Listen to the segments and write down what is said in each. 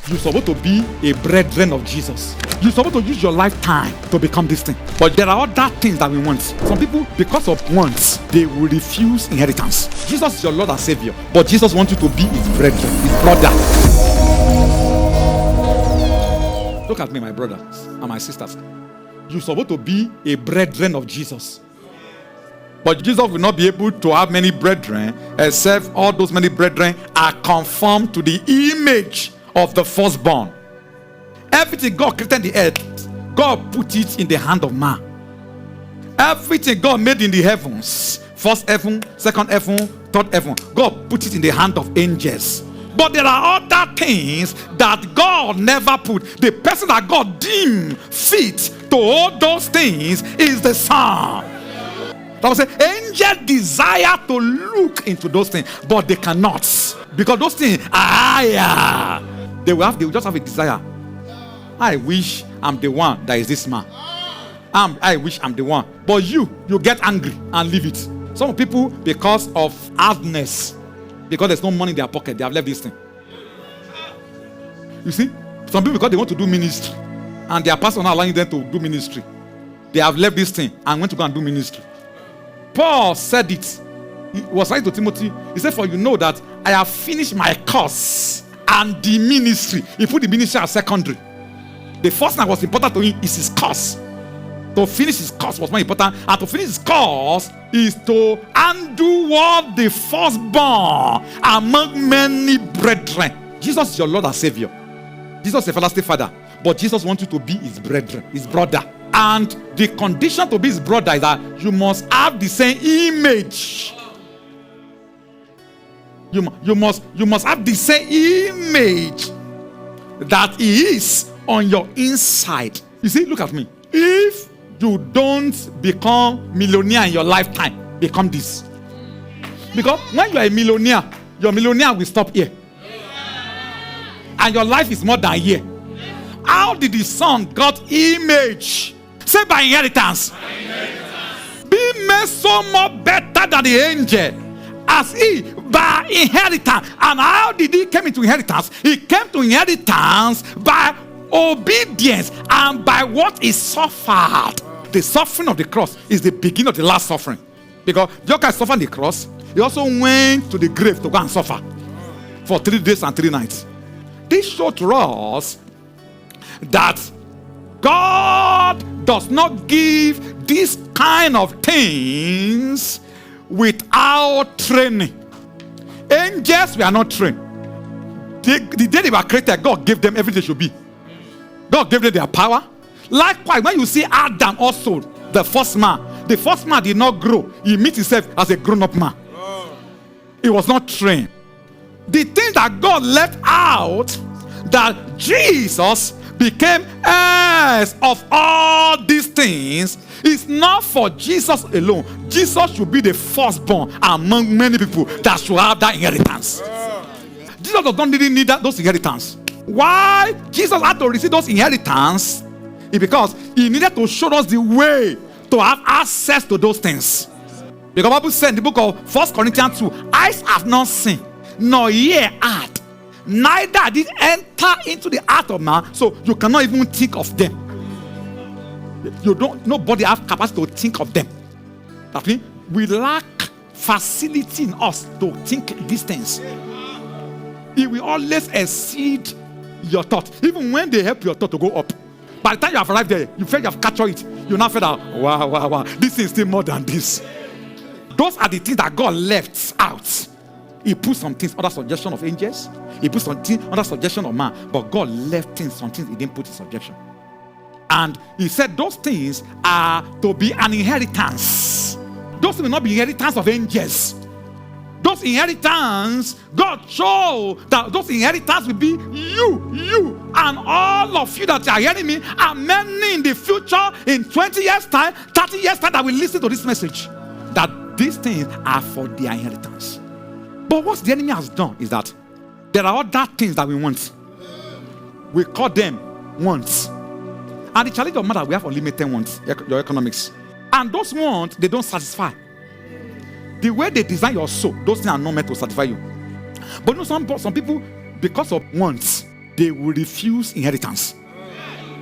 You're supposed to be a brethren of Jesus. You're supposed to use your lifetime to become this thing. But there are other things that we want. Some people, because of wants, they will refuse inheritance. Jesus is your Lord and Savior, but Jesus wants you to be his brethren, his brother. Look at me, my brothers and my sisters. You're supposed to be a brethren of Jesus. But Jesus will not be able to have many brethren except all those many brethren are conformed to the image of the firstborn. Everything God created in the earth, God put it in the hand of man. Everything God made in the heavens, first heaven, second heaven, third heaven, God put it in the hand of angels. But there are other things that God never put. The person that God deemed fit to hold those things is the Son. That was say, angels desire to look into those things, but they cannot, because those things are higher. They will just have a desire. I wish I'm the one that is this man. I wish I'm the one. But you get angry and leave it. Some people, because of hardness, because there's no money in their pocket, they have left this thing. You see, some people, because they want to do ministry, and their pastor not allowing them to do ministry, they have left this thing and went to go and do ministry. Paul said it. He was writing to Timothy. He said, for you know that I have finished my course and the ministry. He put the ministry as secondary. The first thing that was important to him is his course. To finish his course was more important. And to finish his course is to undo what the firstborn among many brethren. Jesus is your Lord and Savior. Jesus is a everlasting Father. But Jesus wants you to be his brethren, his brother. And the condition to be his brother is that you must have the same image. You must have the same image that he is on your inside. You see, look at me. If you don't become millionaire in your lifetime, become this. Because when you are a millionaire, your millionaire will stop here. And your life is more than here. How did the Son got image? Say by inheritance. Be made so much better than the angel as he by inheritance. And how did he come into inheritance? He came to inheritance by obedience and by what he suffered. The suffering of the cross is the beginning of the last suffering. Because Jesus suffered the cross, he also went to the grave to go and suffer for 3 days and 3 nights. This showed to us that God does not give this kind of things without training. Angels were not trained. The day they were created, God gave them everything they should be. God gave them their power. Likewise, when you see Adam also, the first man did not grow. He met himself as a grown-up man. He was not trained. The thing that God left out, that Jesus became heirs of all these things, is not for Jesus alone. Jesus should be the firstborn among many people that should have that inheritance. Jesus does not really need those inheritance. Why Jesus had to receive those inheritance is because he needed to show us the way to have access to those things. Because the Bible said in the book of 1 Corinthians 2, eyes have not seen, nor ear heard, neither did enter into the heart of man, so you cannot even think of them. Nobody have capacity to think of them. That means we lack facility in us to think these things. It will always exceed your thought, even when they help your thought to go up. By the time you have arrived there, you feel you have captured it. You now feel that wow, this is still more than this. Those are the things that God left out. He put some things under suggestion of angels. He put some things under suggestion of man. But God left some things he didn't put in subjection. And he said those things are to be an inheritance. Those will not be inheritance of angels. Those inheritance, God showed that those inheritance will be you, and all of you that are hearing me, and many in the future, in 20 years' time, 30 years' time, that will listen to this message. That these things are for their inheritance. But what the enemy has done is that there are other things that we want. We call them wants. And the challenge of matter, we have unlimited wants, your economics. And those wants, they don't satisfy. The way they design your soul, those things are not meant to satisfy you. But you know, some people, because of wants, they will refuse inheritance.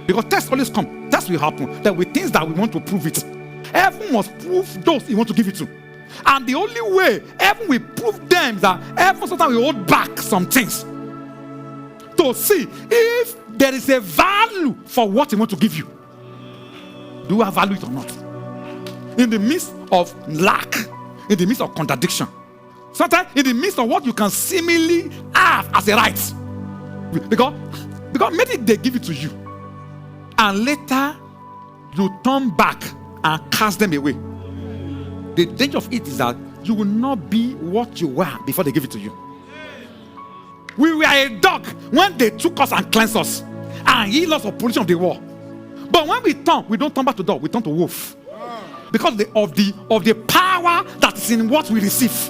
Because tests always come. Tests will happen. There will be things that we want to prove it. Heaven must prove those he want to give it to. And the only way heaven will prove them is that heaven sometimes will hold back some things to see if there is a value for what he wants to give you. Do you have value it or not? In the midst of lack, in the midst of contradiction, sometimes in the midst of what you can seemingly have as a right, because maybe they give it to you and later you turn back and cast them away. The danger of it is that you will not be what you were before they give it to you. We were a dog when they took us and cleansed us and healed us of pollution of the war. But when we don't turn back to dog, we turn to wolf. Because of the power that is in what we receive.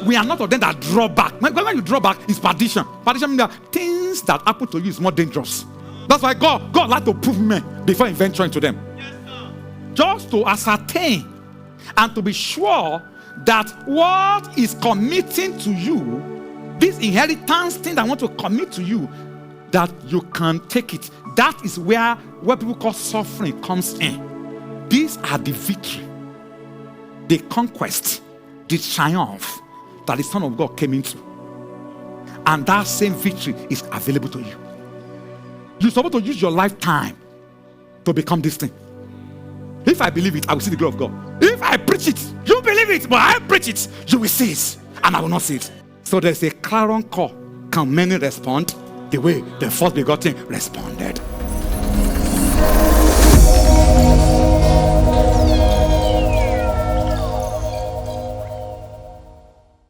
We are not of them that draw back. When you draw back, it's perdition. Perdition means that things that happen to you is more dangerous. That's why God like to prove men before venturing into them. Just to ascertain and to be sure that what is committing to you, this inheritance thing that I want to commit to you, that you can take it. That is where people call suffering comes in. These are the victory, the conquest, the triumph that the Son of God came into. And that same victory is available to you. You're supposed to use your lifetime to become this thing. If I believe it, I will see the glory of God. If I preach it, you believe it, but I preach it, you will see it, and I will not see it. So there's a clarion call. Can many respond the way the first begotten responded?